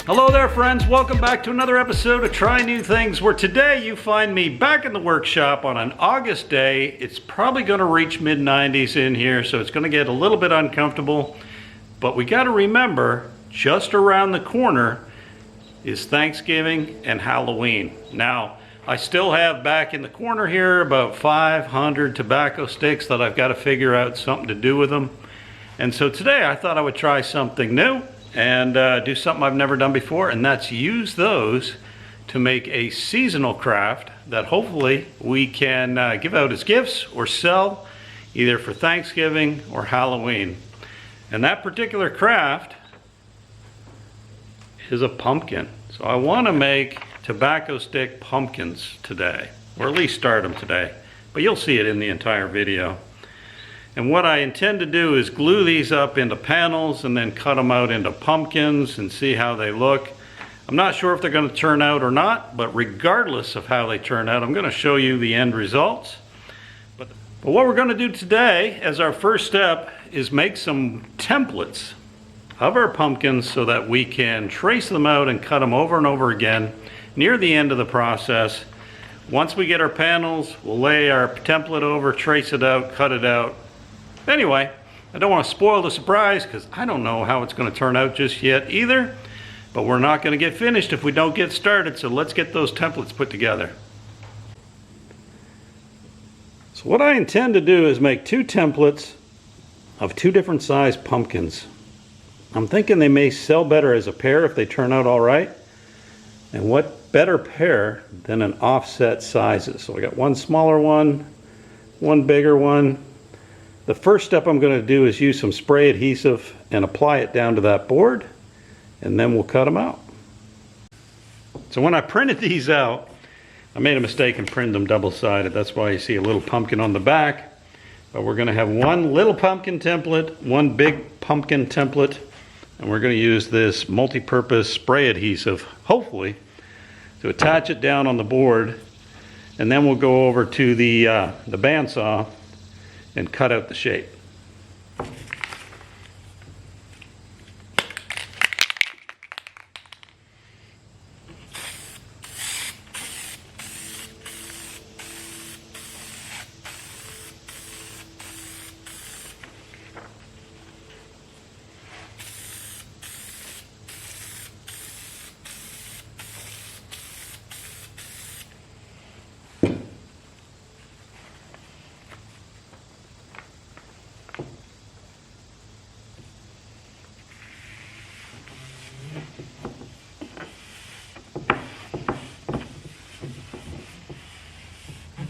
Hello there friends, welcome back to another episode of Try New Things, where today you find me back in the workshop on an August day. It's probably going to reach mid-90s in here, so it's going to get a little bit uncomfortable. But we got to remember, just around the corner is Thanksgiving and Halloween. Now, I still have back in the corner here about 500 tobacco sticks that I've got to figure out something to do with them. And so today I thought I would try something new and do something I've never done before, and that's use those to make a seasonal craft that hopefully we can give out as gifts or sell either for Thanksgiving or Halloween. And that particular craft is a pumpkin. So I want to make tobacco stick pumpkins today, or at least start them today, but you'll see it in the entire video. And what I intend to do is glue these up into panels and then cut them out into pumpkins and see how they look. I'm not sure if they're going to turn out or not, but regardless of how they turn out, I'm going to show you the end results. But what we're going to do today as our first step is make some templates of our pumpkins so that we can trace them out and cut them over and over again near the end of the process. Once we get our panels, we'll lay our template over, trace it out, cut it out. Anyway, I don't want to spoil the surprise because I don't know how it's going to turn out just yet either, but we're not going to get finished if we don't get started, so let's get those templates put together. So what I intend to do is make two templates of two different size pumpkins. I'm thinking they may sell better as a pair if they turn out all right, and what better pair than an offset sizes. So I got one smaller one, one bigger one. The first step I'm going to do is use some spray adhesive and apply it down to that board, and then we'll cut them out. So when I printed these out, I made a mistake and printed them double-sided. That's why you see a little pumpkin on the back. But we're going to have one little pumpkin template, one big pumpkin template, and we're going to use this multi-purpose spray adhesive, hopefully, to attach it down on the board, and then we'll go over to the bandsaw and cut out the shape.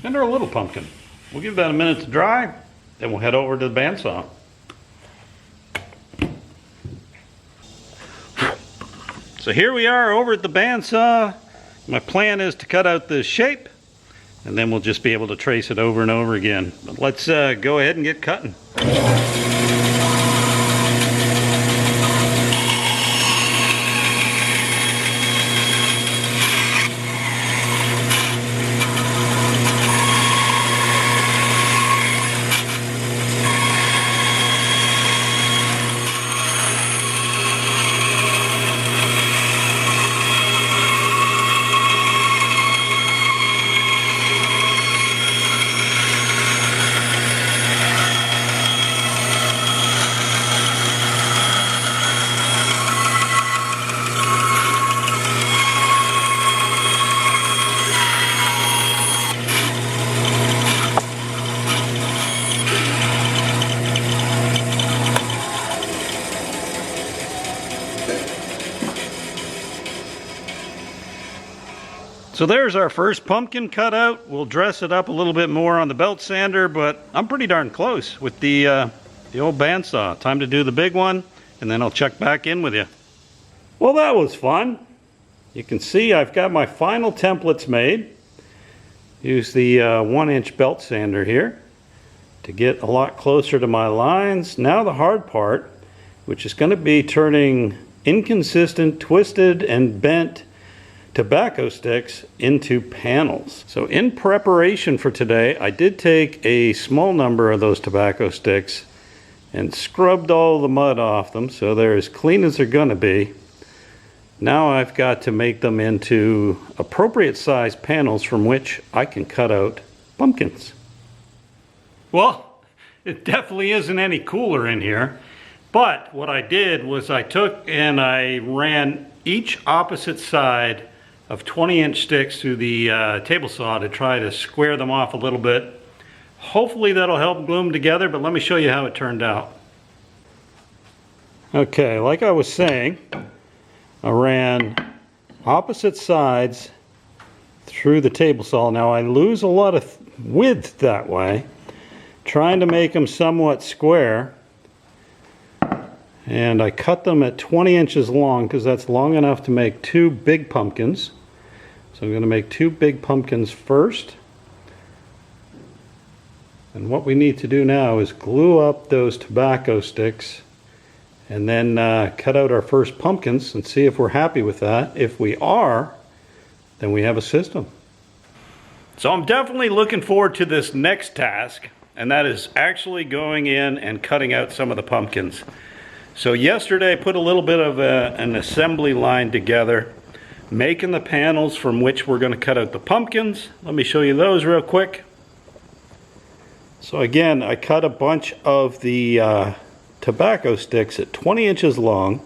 And our little pumpkin. We'll give that a minute to dry, then we'll head over to the bandsaw. So here we are over at the bandsaw. My plan is to cut out this shape, and then we'll just be able to trace it over and over again. But let's go ahead and get cutting. So there's our first pumpkin cut out. We'll dress it up a little bit more on the belt sander, but I'm pretty darn close with the old bandsaw. Time to do the big one, and then I'll check back in with you. Well, that was fun. You can see I've got my final templates made. Use the 1-inch belt sander here to get a lot closer to my lines. Now the hard part, which is going to be turning inconsistent, twisted, and bent tobacco sticks into panels. So in preparation for today, I did take a small number of those tobacco sticks and scrubbed all the mud off them so they're as clean as they're going to be. Now I've got to make them into appropriate size panels from which I can cut out pumpkins. Well, it definitely isn't any cooler in here, but what I did was I took and I ran each opposite side of 20-inch sticks through the table saw to try to square them off a little bit. Hopefully that'll help glue them together, but let me show you how it turned out. Okay, like I was saying, I ran opposite sides through the table saw. Now I lose a lot of width that way, trying to make them somewhat square. And I cut them at 20 inches long because that's long enough to make two big pumpkins. So I'm going to make two big pumpkins first. And what we need to do now is glue up those tobacco sticks and then cut out our first pumpkins and see if we're happy with that. If we are, then we have a system. So I'm definitely looking forward to this next task, and that is actually going in and cutting out some of the pumpkins. So yesterday I put a little bit of an assembly line together, making the panels from which we're going to cut out the pumpkins. Let me show you those real quick. So again, I cut a bunch of the tobacco sticks at 20 inches long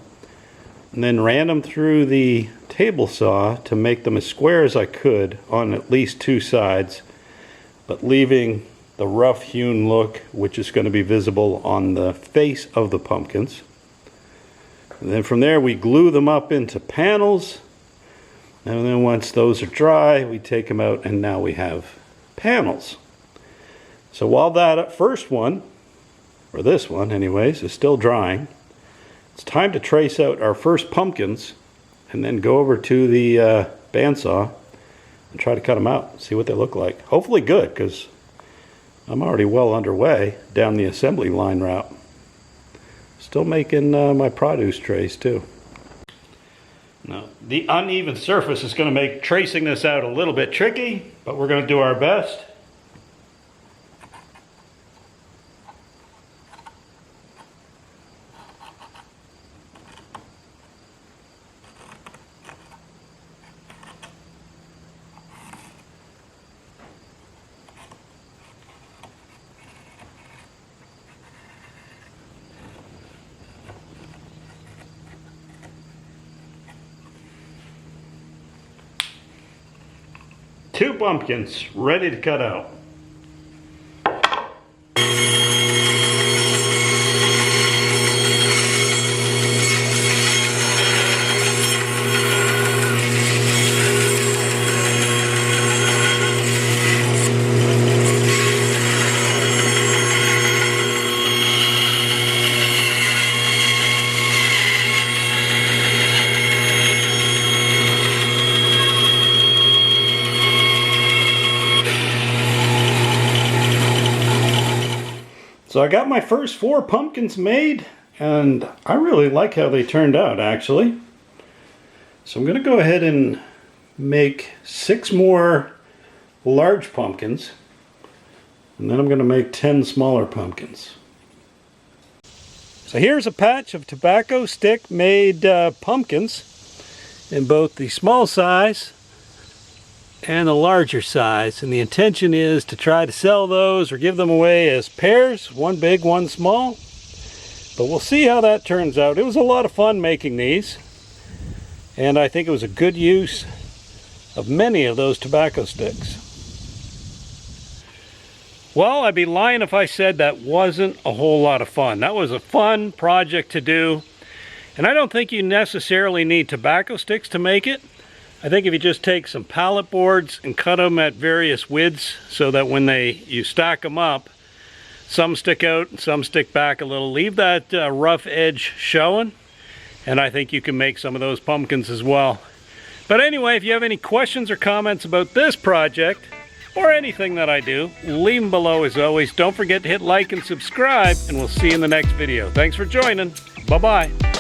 and then ran them through the table saw to make them as square as I could on at least two sides, but leaving the rough hewn look which is going to be visible on the face of the pumpkins. And then from there we glue them up into panels, and then once those are dry we take them out and now we have panels. So while that first one, or this one anyways, is still drying, it's time to trace out our first pumpkins and then go over to the bandsaw and try to cut them out, see what they look like. Hopefully good, because I'm already well underway down the assembly line route. Still making my produce trays too. Now, the uneven surface is going to make tracing this out a little bit tricky, but we're going to do our best. Two pumpkins ready to cut out. So I got my first 4 pumpkins made, and I really like how they turned out actually. So I'm going to go ahead and make 6 more large pumpkins, and then I'm going to make 10 smaller pumpkins. So here's a patch of tobacco stick made pumpkins in both the small size and the larger size, and the intention is to try to sell those or give them away as pairs, one big, one small, but we'll see how that turns out. It was a lot of fun making these, and I think it was a good use of many of those tobacco sticks. Well, I'd be lying if I said that wasn't a whole lot of fun. That was a fun project to do, and I don't think you necessarily need tobacco sticks to make it. I think if you just take some pallet boards and cut them at various widths so that when you stack them up, some stick out and some stick back a little. Leave that rough edge showing, and I think you can make some of those pumpkins as well. But anyway, if you have any questions or comments about this project or anything that I do, leave them below as always. Don't forget to hit like and subscribe, and we'll see you in the next video. Thanks for joining. Bye-bye.